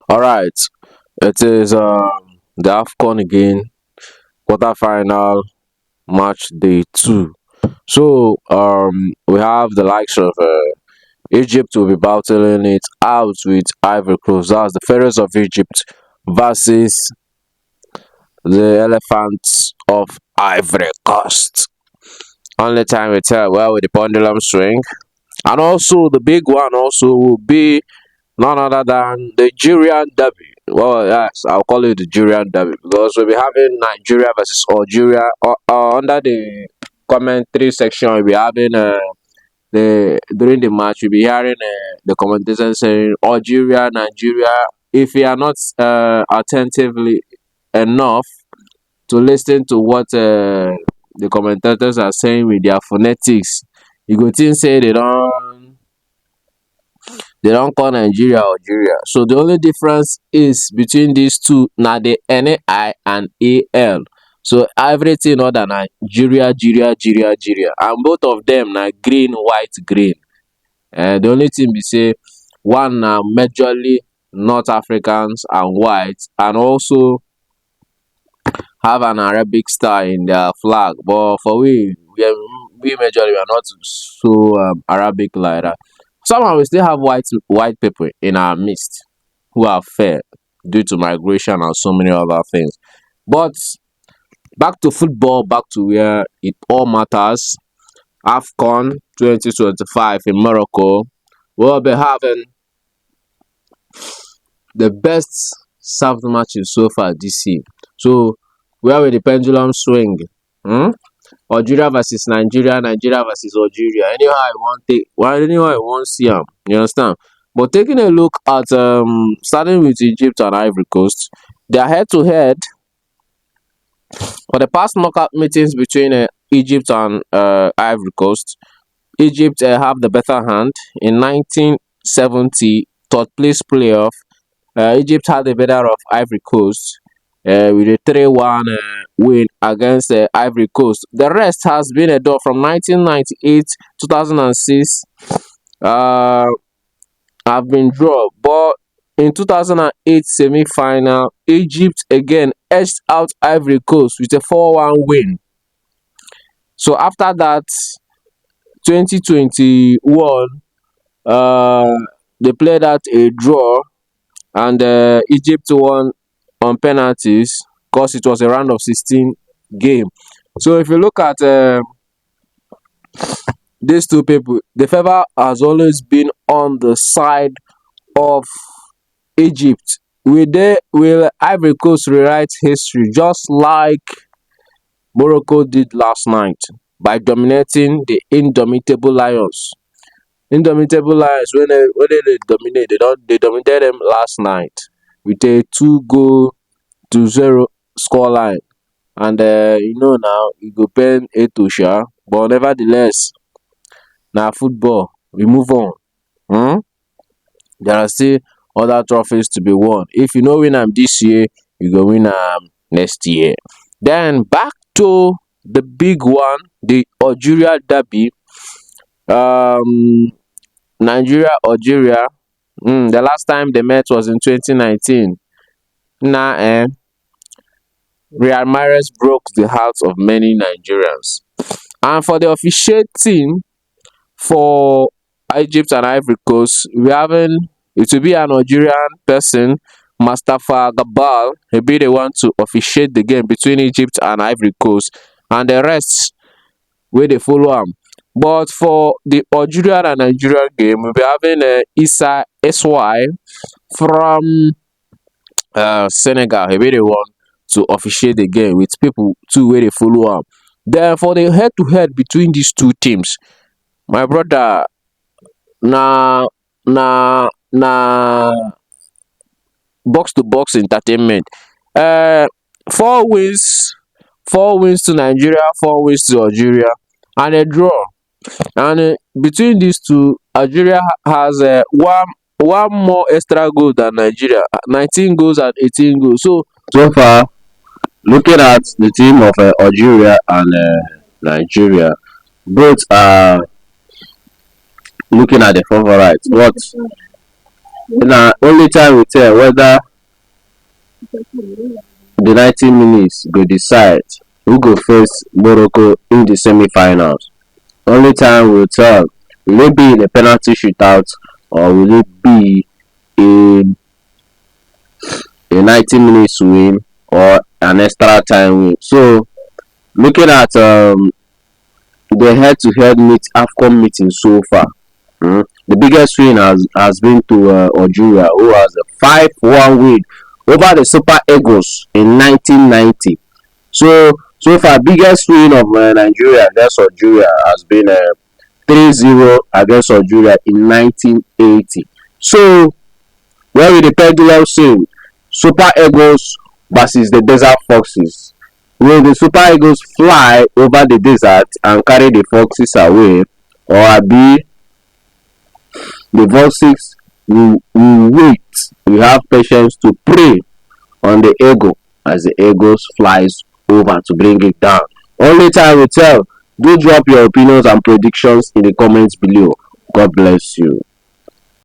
All right, it is the Afcon again, quarterfinal match day two. So we have the likes of Egypt will be battling it out with Ivory Coast. That's the Pharaohs of Egypt versus the Elephants of Ivory Coast. Only time will tell. Well, with the pendulum swing, and also the big one also will be none other than the Nigerian derby. Well, yes, I'll call it the Nigerian derby because we'll be having Nigeria versus Algeria. Under the commentary section, we'll be having the during the match, we'll be hearing the commentators saying Algeria, Nigeria. If you are not attentively enough to listen to what the commentators are saying with their phonetics, you go think say they don't call Nigeria Algeria. So the only difference is between these two na the NAI and AL. So everything other than Nigeria, Nigeria, and both of them na green, white, green. The only thing be say one na majorly North Africans and white, and also have an Arabic star in their flag. But for we majorly we are not so Arabic like that. Somehow we still have white people in our midst who are fair due to migration and so many other things. But back to football, back to where it all matters. Afcon 2025 in Morocco. We'll be having the best served matches so far this year. So where will the pendulum swing? Hmm? Algeria versus Nigeria, Nigeria versus Algeria. Anyhow I want see am. You understand? But taking a look at starting with Egypt and Ivory Coast, they are head to head for the past knockout meetings between Egypt and Ivory Coast. Egypt have the better hand in 1970 third place playoff. Egypt had the better of Ivory Coast with a 3-1 win against Ivory Coast. The rest has been a draw from 1998, 2006. Uh, have been drawn, but in 2008 semi-final, Egypt again edged out Ivory Coast with a 4-1 win. So after that, 2021, uh, they played out a draw, and Egypt won on penalties because it was a round of 16 game. So if you look at these two people, the favor has always been on the side of Egypt. Will Ivory Coast rewrite history just like Morocco did last night by dominating the indomitable Lions? Indomitable Lions, when they dominate, they dominated them last night with a 2-0 scoreline. And now e go pain Etosha, but nevertheless, now football. We move on. Hmm? There are still other trophies to be won. If you no win am this year, you go win am next year. Then back to the big one, the Algeria derby. Um, Nigeria, Algeria. The last time they met was in 2019. Nah, Real Mahrez broke the hearts of many Nigerians. And for the officiating for Egypt and Ivory Coast, it will be an Nigerian person, Mustafa Gabal. He'll be the one to officiate the game between Egypt and Ivory Coast, and the rest where they follow am. But for the Algeria and Nigeria game, we'll be having Issa SY from Senegal. He'll be the one to officiate the game with people too where they follow am. Then for the head to head between these two teams, my brother, na na box to box entertainment. um 4 wins, 4 wins to Nigeria, 4 wins to Algeria, and a draw. And between these two, Algeria has one more extra goal than Nigeria, 19 goals and 18 goals. So far, looking at the team of Algeria and Nigeria, both are looking at the favourites. But na only time will tell whether the 90 minutes go decide who go face Morocco in the semi-finals. Only time will tell. Will it be in a penalty shootout or will it be a 90 minutes win or an extra time win? So looking at the head-to-head Afcon meeting so far, the biggest win has been to Algeria, who has a 5-1 win over the Super Eagles in 1990. So far, biggest win of Nigeria against Algeria has been 3-0 against Algeria in 1980. So where will the pendulum swing? Super Eagles versus the Desert Foxes. Will the Super Eagles fly over the desert and carry the Foxes away, or be the Foxes will wait? We have patience to pray on the Eagle as the Eagles flies over to bring it down. Only time will tell. Do drop your opinions and predictions in the comments below. God bless you.